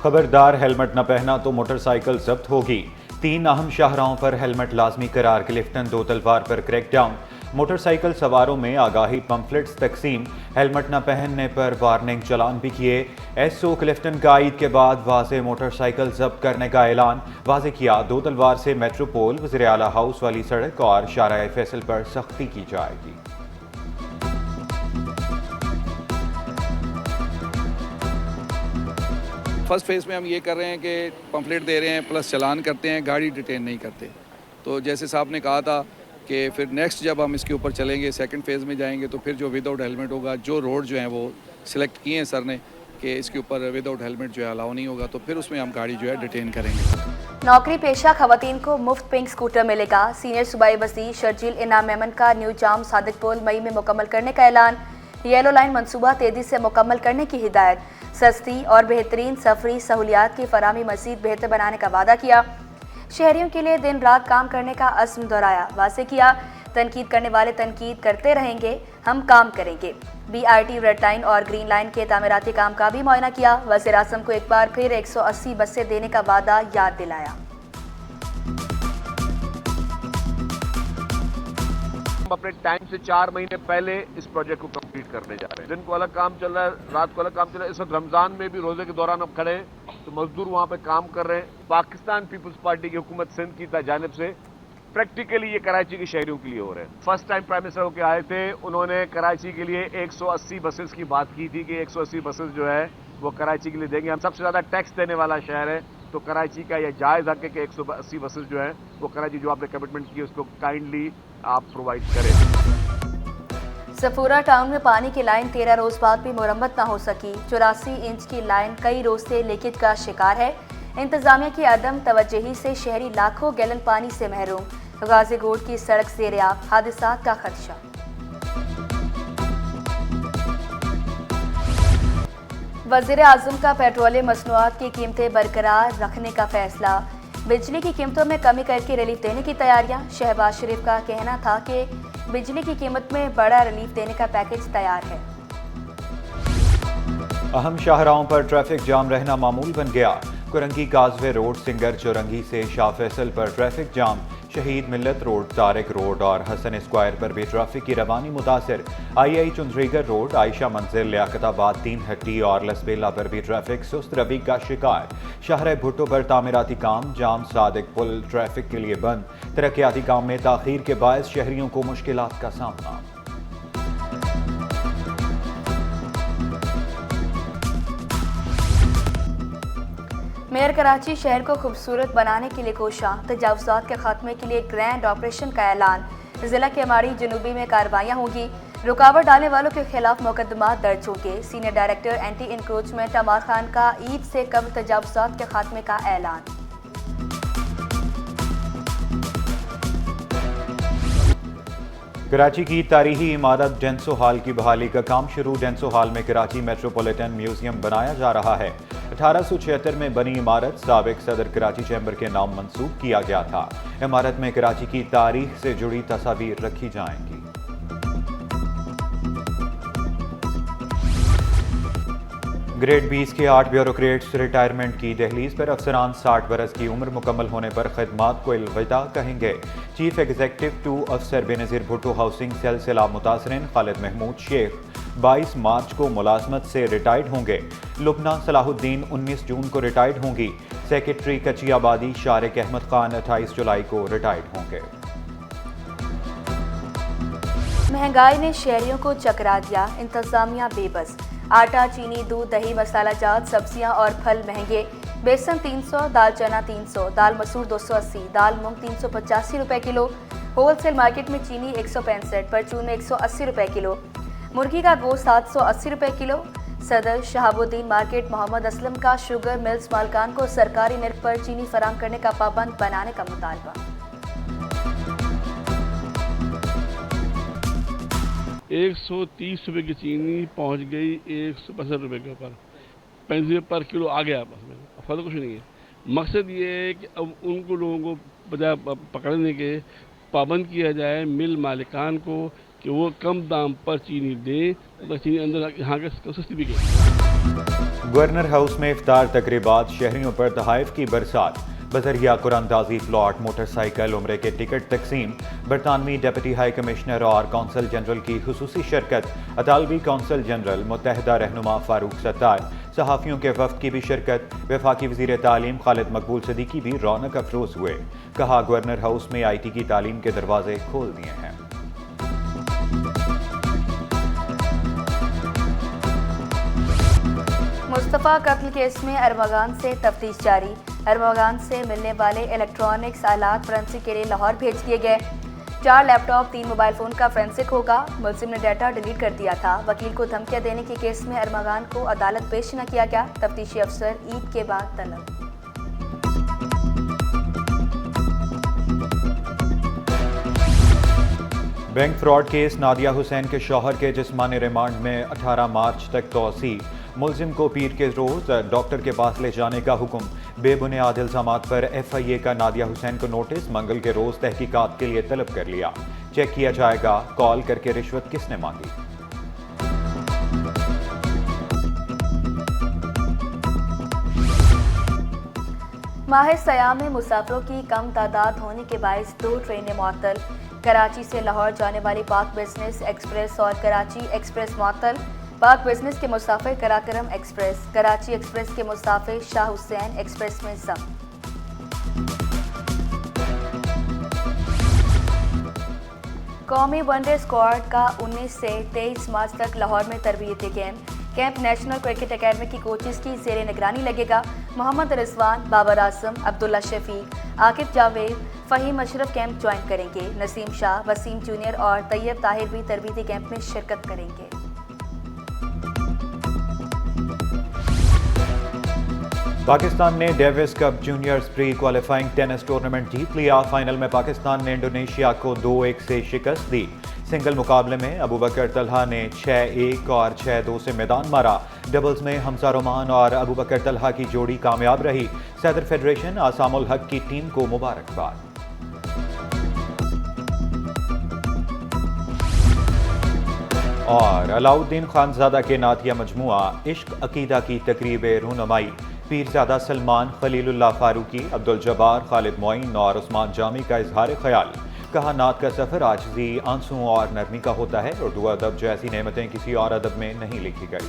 खबरदार, हेलमेट न पहना तो मोटरसाइकिल जब्त होगी। 3 अहम शाहराहों पर हेलमेट लाजमी करार। क्लिफ्टन दो तलवार पर क्रैकडाउन। मोटरसाइकिल सवारों में आगाही पम्फलेट्स तकसीम। हेलमेट न पहनने पर वार्निंग चालान भी किए। एसओ क्लिफ्टन का ईद के बाद वाजे मोटरसाइकिल जब्त करने का ऐलान। वाजे किया, दो तलवार से मेट्रोपोल, वज़ीर आला हाउस वाली सड़क और शाहराह फैसल पर सख्ती की जाएगी। फर्स्ट फेज़ में हम ये कर रहे हैं कि पम्फलेट दे रहे हैं प्लस चालान करते हैं, गाड़ी डिटेन नहीं करते। तो जैसे साहब ने कहा था कि फिर नेक्स्ट जब हम इसके ऊपर चलेंगे, सेकंड फेज़ में जाएंगे, तो फिर जो विदाउट हेलमेट होगा, जो रोड जो है वो सिलेक्ट किए हैं सर ने कि इसके ऊपर विदाउट हेलमेट जो है अलाउ नहीं होगा, तो फिर उसमें हम गाड़ी जो है डिटेन करेंगे। नौकरी पेशा खवातीन को मुफ्त पिंक स्कूटर मिलेगा। सीनियर सूबाई वज़ीर शर्जील इनाम मेमन का न्यू जाम सादिक पोल मई में मुकम्मल करने का ऐलान। येलो लाइन मनसूबा तेजी से मुकम्मल करने की हिदायत। सस्ती और बेहतरीन सफरी सहूलियात की फराहमी मज़ीद बेहतर बनाने का वादा किया। शहरियों के लिए दिन रात काम करने का अज़्म दोहराया। वाज़ेह किया, तनकीद करने वाले तनकीद करते रहेंगे, हम काम करेंगे। BRT रेड लाइन और ग्रीन लाइन के तामीराती काम का भी मुआयना किया। वज़ीर आज़म को एक बार फिर 180 बसें देने का वादा याद दिलाया। अपने टाइम से 4 महीने पहले इस प्रोजेक्ट को कंप्लीट करने जा रहे हैं। दिन को अलग काम चल रहा है, रात को अलग काम चल रहा है। इस वक्त रमजान में भी रोजे के दौरान अब खड़े हैं तो मजदूर वहां पे काम कर रहे हैं। पाकिस्तान पीपल्स पार्टी की हुकूमत सिंध की जानिब से प्रैक्टिकली ये कराची के शहरियों के लिए हो रहे हैं। फर्स्ट टाइम प्राइम मिनिस्टर होकर आए थे, उन्होंने कराची के लिए 180 बसेस की बात की थी कि 180 बसेस जो है वो कराची के लिए देंगे। हम सबसे ज्यादा टैक्स देने वाला शहर है, तो कराची का यह जायज हक है कि 180 बसेस जो है वो कराची जो आपने कमिटमेंट की उसको काइंडली आप प्रोवाइड करें। सफूरा टाउन में पानी की लाइन 13 रोज बाद भी मुरम्मत न हो सकी। 84 इंच की लाइन कई रोज से लीकेज का शिकार है। इंतजामिया की अदम तवज्जोही से शहरी लाखों गैलन पानी से महरूम। गाजीगोड की सड़क ज़ेर-ए-आब, हादसात का खदशा। वज़ीर आज़म का पेट्रोलियम मसनूआत की कीमतें बरकरार रखने का फैसला। बिजली की कीमतों में कमी करके रिलीफ देने की तैयारियां। शहबाज शरीफ का कहना था कि बिजली की कीमत में बड़ा रिलीफ देने का पैकेज तैयार है। अहम शाहराहों पर ट्रैफिक जाम रहना मामूल बन गया। कुरंगी काजवे रोड, सिंगर चौरंगी से शाह फैसल पर ट्रैफिक जाम। शहीद मिल्लत रोड, तारिक रोड और हसन स्क्वायर पर भी ट्रैफिक की रवानी मुतासर। आई चुंदरीगर रोड, आयशा मंजिल, लियाकताबाद, 3 हट्टी और लसबेला पर भी ट्रैफिक सुस्त रवि का शिकार। शाहराह भुट्टो पर तामीराती काम जाम। सादिक पुल ट्रैफिक के लिए बंद। तरक्याती काम में ताखीर के बायस शहरियों को मुश्किलात का सामना। मेयर कराची शहर को खूबसूरत बनाने के लिए कोशां। तजावुज़ात के खात्मे के लिए ग्रैंड ऑपरेशन का ऐलान। जिला के माड़ी जनूबी में कार्रवाइयाँ होंगी। रुकावट डालने वालों के खिलाफ मुकदमा दर्ज होंगे। सीनियर डायरेक्टर एंटी इंक्रोचमेंट अमार खान का ईद से कबल तजावुज़ात के खात्मे का ऐलान। कराची की तारीखी इमारत डेंसो हॉल की बहाली का काम शुरू। डेंसो हॉल में कराची मेट्रोपॉलिटन म्यूजियम बनाया जा रहा है। 1876 में बनी इमारत साबिक सदर कराची चैम्बर के नाम मंसूब किया गया था। इमारत में कराची की तारीख से जुड़ी तस्वीर रखी जाएंगी। ग्रेड 20 के 8 ब्यूरोक्रेट्स रिटायरमेंट की दहलीज पर। अफसरान 60 बरस की उम्र मुकम्मल होने पर खिदमात को अलविदा कहेंगे। चीफ एग्जीक्यूटिव 2 अफसर बेनज़ीर भुट्टो हाउसिंग सेल से मुतासरीन। खालिद महमूद शेख 22 मार्च को मुलाजमत से रिटायर्ड होंगे। लुबना सलाहुद्दीन 19 जून को रिटायर्ड होंगी। सेक्रेटरी कच्ची आबादी शारिक अहमद खान 28 जुलाई को रिटायर्ड होंगे। महंगाई ने शहरियों को चकरा दिया। इंतजामिया बेबस। आटा, चीनी, दूध, दही, मसाला जात, सब्जियां और फल महंगे। बेसन 300, दाल चना 300, दाल मसूर 280, दाल मूंग 385 रुपए किलो। होलसेल मार्केट में चीनी 165, परचून में 180 रुपए किलो। मुर्गी का गोश्त 780 रुपए किलो। सदर शहाबुद्दीन मार्केट मोहम्मद असलम का शुगर मिल्स मालकान को सरकारी निर्ख पर चीनी फराम करने का पाबंद बनाने का मुतालबा। 130 रुपए की चीनी पहुंच गई 165 रुपए के ऊपर। 35 रुपये पर किलो आ गया आपस में। फर्क कुछ नहीं है। मकसद ये है कि अब उनको लोगों को बजाय पकड़ने के पाबंद किया जाए मिल मालिकान को कि वो कम दाम पर चीनी दें, तो चीनी अंदर यहाँ के सस्ती बिके। गवर्नर हाउस में इफ्तार तकरीबात, शहरियों पर तहाइफ की बरसात, बजरिया कुरानदाजी, प्लॉट, मोटरसाइकिल, उम्रे के टिकट तकसीम, बरतानवी डिप्टी हाई कमिश्नर और कौंसल जनरल की खुसूसी शिरकत, अतालवी कौंसल जनरल, मुत्तहदा रहनुमा फारूक सत्तार, सहाफ़ियों के वफ़द की भी शिरकत, वफाकी वज़ीर तालीम खालिद मकबूल सदीकी भी रौनक अफरोज़ हुए। कहा, गवर्नर हाउस में IT की तालीम के दरवाजे खोल दिए हैं। मुस्तफ़ा कत्ल केस में अरमगान से तफ्तीश जारी। अरमगान से मिलने वाले इलेक्ट्रॉनिक्स आलात फोरेंसिक के लिए लाहौर भेज दिए गए। 4 लैपटॉप, 3 मोबाइल फ़ोन का फोरेंसिक होगा। मुलजिम ने डाटा डिलीट कर दिया था। वकील को धमकियां देने के केस में अरमगान को अदालत पेश न किया गया। तफ्तीशी अफसर ईद के बाद तलब। Bank fraud case, Nadia Hussain के शौहर के जिस्मानी रिमांड में 18 मार्च तक तौसी। मुलजिम को पीर के रोज़ डॉक्टर के पास ले जाने का हुक्म। बेबुनियाद इल्ज़ामात पर FIA का नादिया हुसैन को नोटिस, मंगल के रोज़ तहकीकात के लिए तलब कर लिया। चेक किया जाएगा कॉल करके रिश्वत किसने मांगी। माह सयाम में मुसाफिरों की कम तादाद होने के बायस 2 ट्रेनें मुअत्तल। कराची से लाहौर जाने वाली पाक बिजनेस एक्सप्रेस और कराची एक्सप्रेस मुअत्तल। पाक बिजनेस के मुसाफिर कराकरम एक्सप्रेस, कराची एक्सप्रेस के मुसाफिर शाह हुसैन एक्सप्रेस में जम। कौमी वनडे स्क्वाड का 19 से 23 मार्च तक लाहौर में तरबियती कैंप नेशनल क्रिकेट अकेडमी की कोचेस की ज़ेरे निगरानी लगेगा। मोहम्मद रिजवान, बाबर आजम, अब्दुल्ला शफीक, आकिब जावेद, फ़हीम अशरफ कैंप ज्वाइन करेंगे। नसीम शाह, वसीम जूनियर और तैयब ताहिर भी तरबियती कैंप में शिरकत करेंगे। पाकिस्तान ने Davis Cup juniors pre qualifying tennis tournament जीत लिया। फाइनल में पाकिस्तान ने इंडोनेशिया को 2-1 से शिकस्त दी। सिंगल मुकाबले में अबू बकर तलहा ने 6-1 और 6-2 से मैदान मारा। डबल्स में हमजा रोमान और अबू बकर तलहा की जोड़ी कामयाब रही। सदर फेडरेशन आसामुल हक की टीम को मुबारकबाद। और अलाउद्दीन खानजादा के नातिया मजमुआ इश्क अकीदा की तकरीब रूनुमाई, पीरजादा सलमान, खलीलुल्लाह फारूकी, अब्दुल जब्बार, खालिद मोइन और उस्मान जामी का इजहार ख्याल। कहा, नात का सफ़र आजिज़ी, आंसू और नरमी का होता है। उर्दू अदब जैसी नेमतें किसी और अदब में नहीं लिखी गई।